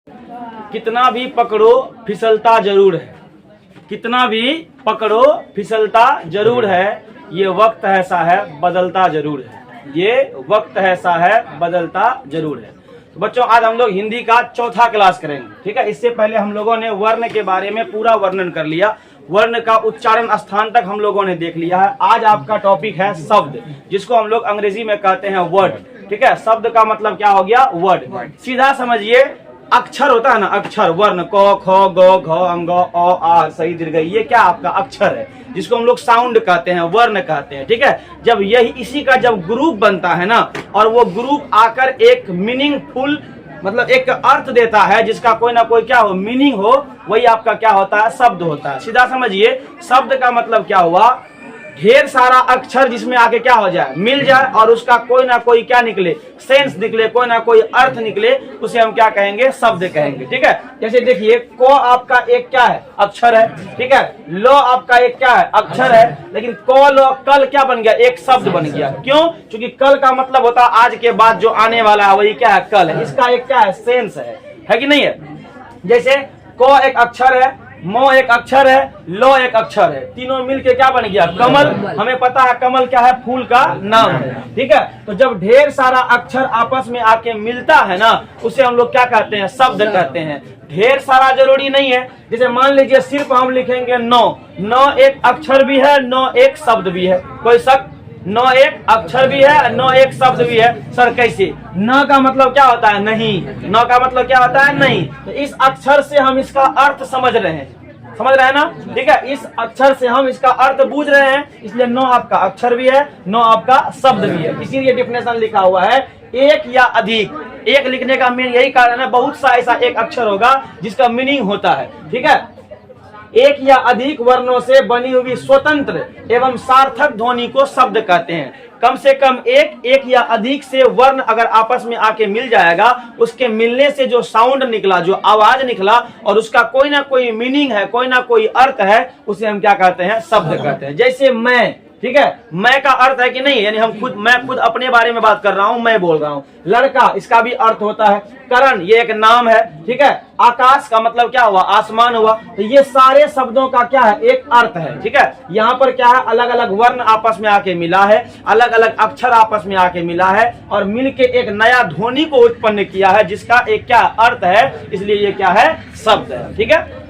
कितना भी पकड़ो फिसलता जरूर है, कितना भी पकड़ो फिसलता जरूर है, ये वक्त ऐसा है बदलता जरूर है, ये वक्त ऐसा है बदलता जरूर है। तो बच्चों आज हम लोग हिंदी का चौथा क्लास करेंगे, ठीक है। इससे पहले हम लोगों ने वर्ण के बारे में पूरा वर्णन कर लिया, वर्ण का उच्चारण स्थान तक हम लोगों ने देख लिया है। आज आपका टॉपिक है शब्द, जिसको हम लोग अंग्रेजी में कहते हैं वर्ड, ठीक है। शब्द का मतलब क्या हो गया? वर्ड। सीधा समझिए, अक्षर होता है ना, अक्षर, वर्ण क ख ग घ अंग अ आ सही दीर्घ, ये क्या आपका अक्षर है, जिसको हम लोग साउंड कहते हैं, वर्ण कहते हैं, ठीक है। जब यही इसी का जब ग्रुप बनता है ना, और वो ग्रुप आकर एक मीनिंगफुल मतलब एक अर्थ देता है, जिसका कोई ना कोई क्या हो मीनिंग हो, वही आपका क्या होता है? शब्द होता है। सीधा समझिए, शब्द का मतलब क्या हुआ? ढेर सारा अक्षर जिसमें आके क्या हो जाए, मिल जाए, और उसका कोई ना कोई क्या निकले, सेंस निकले, कोई ना कोई अर्थ निकले, उसे हम क्या कहेंगे? शब्द कहेंगे, ठीक है। जैसे देखिए, को आपका एक क्या है? अक्षर है, ठीक है। लो आपका एक क्या है? अक्षर है। लेकिन को लो कल क्या बन गया? एक शब्द बन गया। क्यों? क्योंकि कल का मतलब होता है आज के बाद जो आने वाला है, वही क्या है? कल है। इसका एक क्या है? सेंस है कि नहीं है। जैसे को एक अक्षर है, मो एक अक्षर है, लो एक अक्षर है, तीनों मिलके क्या बन गया? कमल। हमें पता है कमल क्या है? फूल का नाम है, ठीक है। तो जब ढेर सारा अक्षर आपस में आके मिलता है ना, उसे हम लोग क्या कहते हैं? शब्द कहते हैं। ढेर सारा जरूरी नहीं है। जैसे मान लीजिए सिर्फ हम लिखेंगे नौ, नौ एक अक्षर भी है, नौ एक शब्द भी है, कोई शक? नौ एक अक्षर भी है, नौ एक शब्द भी है। सर कैसे? न का मतलब क्या होता है? नहीं। न का मतलब क्या होता है? नहीं। तो इस अक्षर से हम इसका अर्थ समझ रहे हैं, समझ रहे हैं ना, ठीक है। इस अक्षर से हम इसका अर्थ बूझ रहे हैं, इसलिए नौ आपका अक्षर भी है, नौ आपका शब्द भी है। इसीलिए डिफिनेशन लिखा हुआ है एक या अधिक। एक लिखने का मेन यही कारण है, बहुत सा ऐसा एक अक्षर होगा जिसका मीनिंग होता है, ठीक है। एक या अधिक वर्णों से बनी हुई स्वतंत्र एवं सार्थक ध्वनि को शब्द कहते हैं। कम से कम एक या अधिक से वर्ण अगर आपस में आके मिल जाएगा, उसके मिलने से जो साउंड निकला, जो आवाज निकला, और उसका कोई ना कोई मीनिंग है, कोई ना कोई अर्थ है, उसे हम क्या कहते हैं? शब्द कहते हैं। जैसे मैं, ठीक है, मैं का अर्थ है कि नहीं, यानी मैं खुद अपने बारे में बात कर रहा हूं, मैं बोल रहा हूं। लड़का, इसका भी अर्थ होता है। करण, ये एक नाम है, ठीक है। आकाश का मतलब क्या हुआ? आसमान हुआ। तो ये सारे शब्दों का क्या है? एक अर्थ है, ठीक है। यहाँ पर क्या है? अलग अलग वर्ण आपस में आके मिला है, अलग अलग अक्षर आपस में आके मिला है, और मिलके एक नया ध्वनि को उत्पन्न किया है, जिसका एक क्या अर्थ है, इसलिए ये क्या है? शब्द है, ठीक है।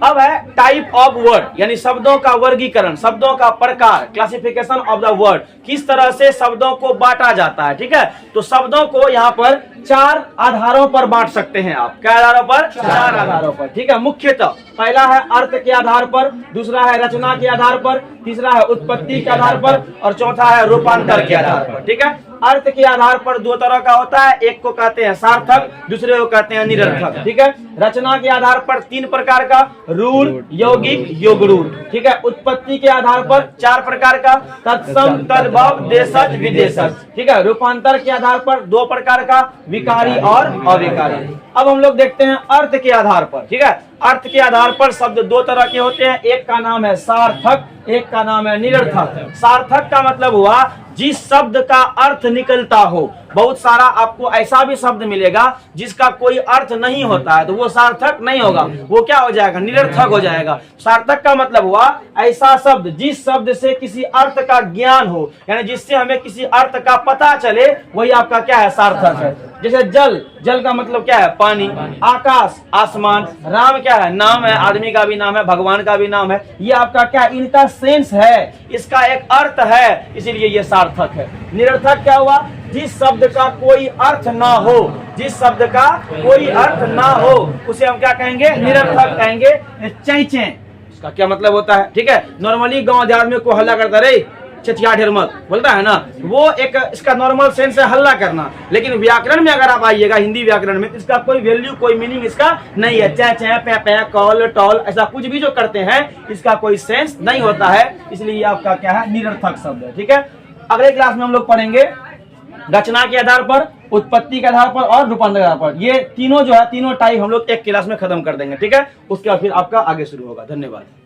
अब है टाइप ऑफ वर्ड, यानी शब्दों का वर्गीकरण, शब्दों का प्रकार, क्लासिफिकेशन ऑफ द वर्ड। किस तरह से शब्दों को बांटा जाता है, ठीक है। तो शब्दों को यहाँ पर चार आधारों पर बांट सकते हैं आप। क्या आधारों पर? चार आधारों पर, ठीक है। मुख्यतः पहला है अर्थ के आधार पर, दूसरा है रचना के आधार पर, तीसरा है उत्पत्ति के आधार पर, और चौथा है रूपांतर के आधार पर, ठीक है। अर्थ के आधार पर दो तरह का होता है, एक को कहते हैं सार्थक, दूसरे को कहते हैं निरर्थक, ठीक है। रचना के आधार पर तीन प्रकार का, रूढ़, यौगिक, योगरूढ़, ठीक है। उत्पत्ति के आधार पर चार प्रकार का, तत्सम, तद्भव, देशज, विदेशज, ठीक है। रूपांतर के आधार पर दो प्रकार का, विकारी और अविकारी। अब हम लोग देखते हैं अर्थ के आधार पर, ठीक है। अर्थ के आधार पर शब्द दो तरह के होते हैं, एक का नाम है सार्थक, एक का नाम है निरर्थक। सार्थक का मतलब हुआ जिस शब्द का अर्थ निकलता हो। बहुत सारा आपको ऐसा भी शब्द मिलेगा जिसका कोई अर्थ नहीं होता है, तो वो सार्थक नहीं होगा, वो क्या हो जाएगा? निरर्थक हो जाएगा। सार्थक का मतलब हुआ ऐसा शब्द जिस शब्द से किसी अर्थ का ज्ञान हो, यानी जिससे हमें किसी अर्थ का पता चले, वही आपका क्या है? सार्थक है। जैसे जल, जल का मतलब क्या है? पानी। आकाश, आसमान। राम क्या है? नाम है, आदमी का भी नाम है, भगवान का भी नाम है। ये आपका क्या? इनका सेंस है, इसका एक अर्थ है, इसीलिए ये सार्थक है। निरर्थक क्या हुआ? जिस शब्द का कोई अर्थ ना हो, जिस शब्द का कोई अर्थ ना हो, उसे हम क्या कहेंगे? निरर्थक कहेंगे। चैचे, इसका क्या मतलब होता है? ठीक है, नॉर्मली गांव देहात में कोई हल्ला करता रहे, चचिया ढेर मत बोलता है ना, वो एक इसका नॉर्मल सेंस है हल्ला करना। लेकिन व्याकरण में अगर आप आइएगा, हिंदी व्याकरण में, इसका कोई वैल्यू, कोई मीनिंग इसका नहीं है। चे चे, पे पे, कॉल टॉल, ऐसा कुछ भी जो करते हैं, इसका कोई सेंस नहीं होता है, इसलिए आपका क्या है? निरर्थक शब्द है, ठीक है। अगले क्लास में हम लोग पढ़ेंगे रचना के आधार पर, उत्पत्ति के आधार पर और रूपांतर के आधार पर। ये तीनों जो है, तीनों टाइप हम लोग एक क्लास में खत्म कर देंगे, ठीक है। उसके बाद फिर आपका आगे शुरू होगा। धन्यवाद।